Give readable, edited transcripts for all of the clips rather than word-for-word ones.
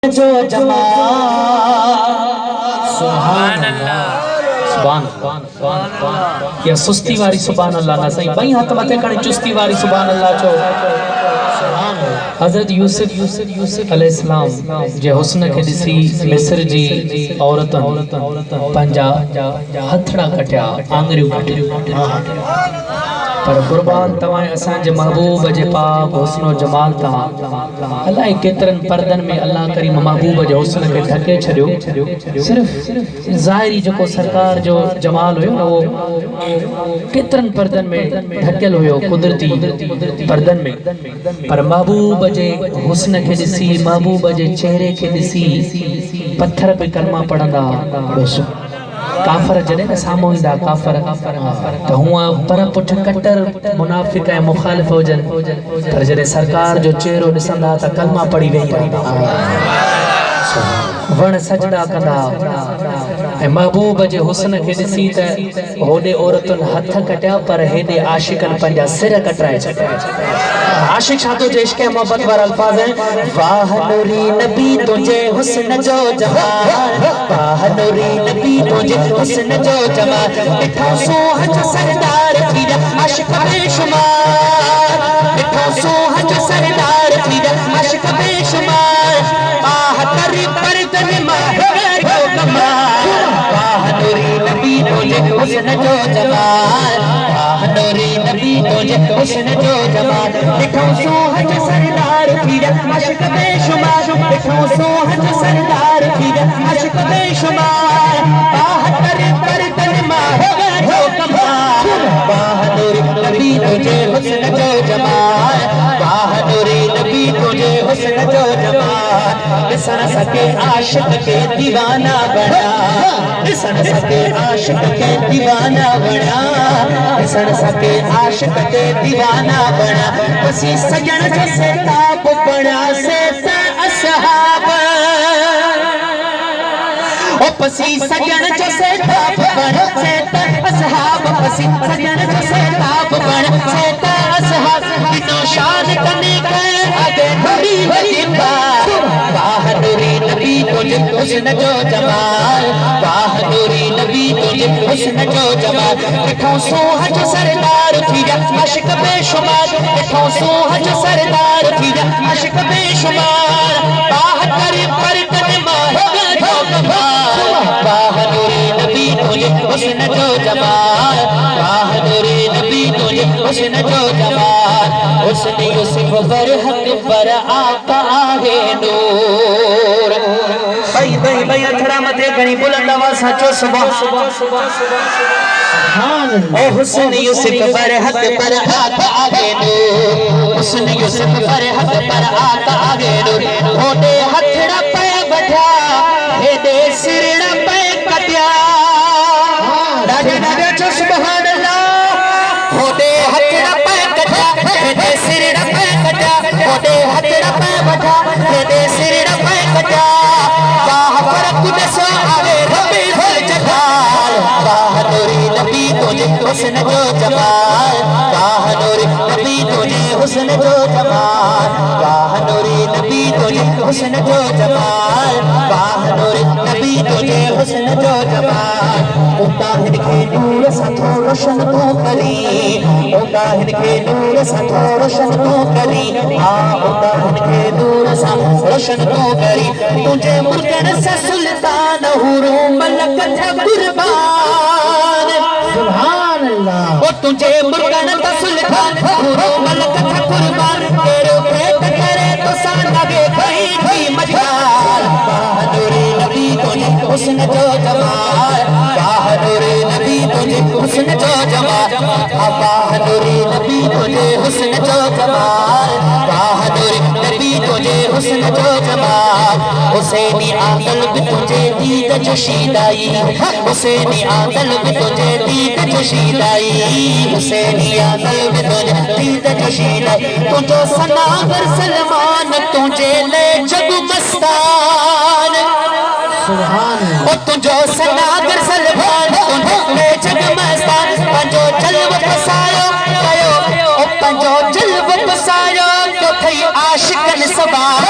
जो जमाल सुभान अल्लाह सुभान अल्लाह या सुस्ती वारी सुभान अल्लाह ना सही बई हथ मथे कणे चुस्ती वारी सुभान अल्लाह चो हजरत यूसुफ अलैहिस्सलाम जे हुस्न के दिसी मिस्र जी औरतन पंजा हथड़ा कटिया आंगरियूं कटियूं पर कुर्बान तवाए असां जे महबूब जे पाक हुस्न जमाल ता अल्लाह केतरन पर्दन में अल्लाह करीम महबूब जे हुस्न के ढके छड़ियो सिर्फ ज़ाहिरी जो सरकार जो जमाल हुयो न वो केतरन पर्दन में ढकेल हुयो कुदरती पर्दन में पर महबूब जे हुस्न के दिसी महबूब जे चेहरे के दिसी पत्थर पे कलमा पढ़ंदा काफर जने न सामो ईंदा काफर त हुआ पर पुठ कट्टर मुनाफिक ऐं मुखालिफ हुजन पर जने सरकार जो चेहरो ॾिसंदा त कलमा पढ़ी वेही रहंदा वण सजदा कंदा ऐं महबूब जे हुस्न के ॾिसी त होॾे औरतुनि हथ कटिया पर हेॾे आशिकनि पंहिंजा सिर कटराए छॾिया आशिक छातो जे इश्क़ मोहब्बत वारा अल्फाज हैं वाह नूरी नबी तुझे हुस्न जो जमाल वाह नूरी नबी तुझे हुस्न जो जमाल इठो सोह जो सरदार फिर आशिक बेशुमार इठो सोह जो सरदार फिर आशिक बेशुमार आह करी पर्दन मार हो कमाल वाह नूरी नबी तुझे हुस्न जो जमाल वाह नूरी नबी तुझे हुस्न जो जमाल इठो सोह जो सरदार फिर आशिक बेशुमार इठो सोह जो सरदार फिर आशिक बेशुमार आह करी पर्दन मार हो कमाल वाह नूरी नबी तुझे हुस्न जो जमाल वाह नूरी नबी तुझे हुस्न जो जमाल ॾिसण सके आशिक के दीवाना बना ॾिसण सके आशिक के दीवाना बना ॾिसण सके आशिक के दीवाना बना पसी सजण जो सेताब बना से असहाब ओ पसी सजण जो सेताब बना से असहाब पसी सजण जो सेताब बना से असहाब बिनो शान तने के आगे बड़ी बड़ी बात वाह नूरी नबी तुझे हुस्न जो जमाल वाह नूरी नबी तुझे हुस्न जो जमाल इठो सोह जो सरदार फिर आशिक बेशुमार इठो सोह जो सरदार फिर आशिक बेशुमार बाह कर पर्दन मार हो कमाल वाह नूरी नबी तुझे हुस्न जो जमाल वाह नूरी नबी तुझे हुस्न जो जमाल हुस्न यूसुफ बरहक पर आका आहे नूर भाई अथड़ा मथे घणी बुलंद आवाज साचो सुभान ओ हुस्न यूसुफ बरहक पर आका आहे नूर हुस्न यूसुफ बरहक पर आका आहे नूर होदे हथड़ा पे बढ़ा हेदे सिरड़ा पे कटिया डाडे डाडे चो सुभान अल्लाह होदे हथड़ा पे कटिया हेदे सिरड़ा पे कटिया होदे हथड़ा पे बढ़ा हेदे सिरड़ा पे कटिया वाह फरक दसो आवे रबी फल जलाल वाह नूरी नबी तुझे हुस्न जो जमाल वाह नूरी नबी तुझे हुस्न जो जमाल वाह नूरी नबी तुझे हुस्न जो जमाल वाह नूरी नबी तुझे हुस्न जो जमाल उताहिन के नूर सा थोड़ो रोशन तो करी उताहिन के नूर सा थोड़ो रोशन तो करी हाँ उताहिन के नूर सा रोशन तो करी तुझे मुल्कन सा सुल्तान हुरू मलक था कुर्बान सुभान अल्लाह ओ तुझे मुल्कन सा सुल्तान हुरू मलक था कुर्बान तेरे पेट करे तो सा लगे कहीं भी मजाल वाह नूरी नबी तुझे हुस्न जो जमाल वाह नूरी नबी तुझे हुस्न जो जमाल वाह नूरी नबी तुझे हुस्न जो जमाल वाह नूरी नबी तुझे हुस्न जो जमाल हुसैनी आंगल भी तुझे दीद जशीदाई हुसैनी आंगल भी तुझे दीद जशीदाई हुसैनी आंगल भी तुझे दीद जशीदाई तुझो सनागर सलमान तुझे ले जग मस्तान सुभान ओ तुझो सनागर सलमान तुझे ले जग मस्तान पंजो जलव फसायो कयो ओ पंजो जलव फसायो तो थई आशिकन सवार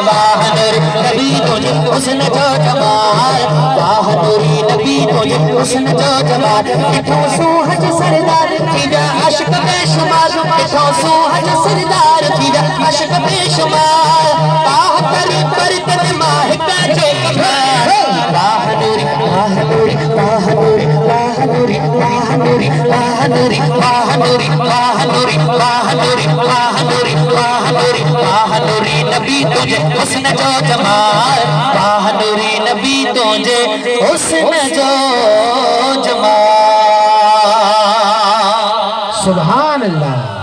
वाह नूरी नबी तुझे हुस्न जो जमाल वाह नूरी नबी तुझे हुस्न जो जमाल इठो सूहज सरदार थीजा आशिक बेशुमार इठो सूहज सरदार थीजा आशिक बेशुमार वाह करी पर तन माहिका जो कमाल वाह नूरी वाह नूरी वाह नूरी वाह नूरी वाह नूरी वाह नूरी वाह नूरी वाह नूरी वाह नूरी वाह नूरी वाह नूरी वाह नूरी नबी तुझे हुस्न जो जमाल वाह नूरी नबी तुझे हुस्न जो जमाल सुभान अल्लाह।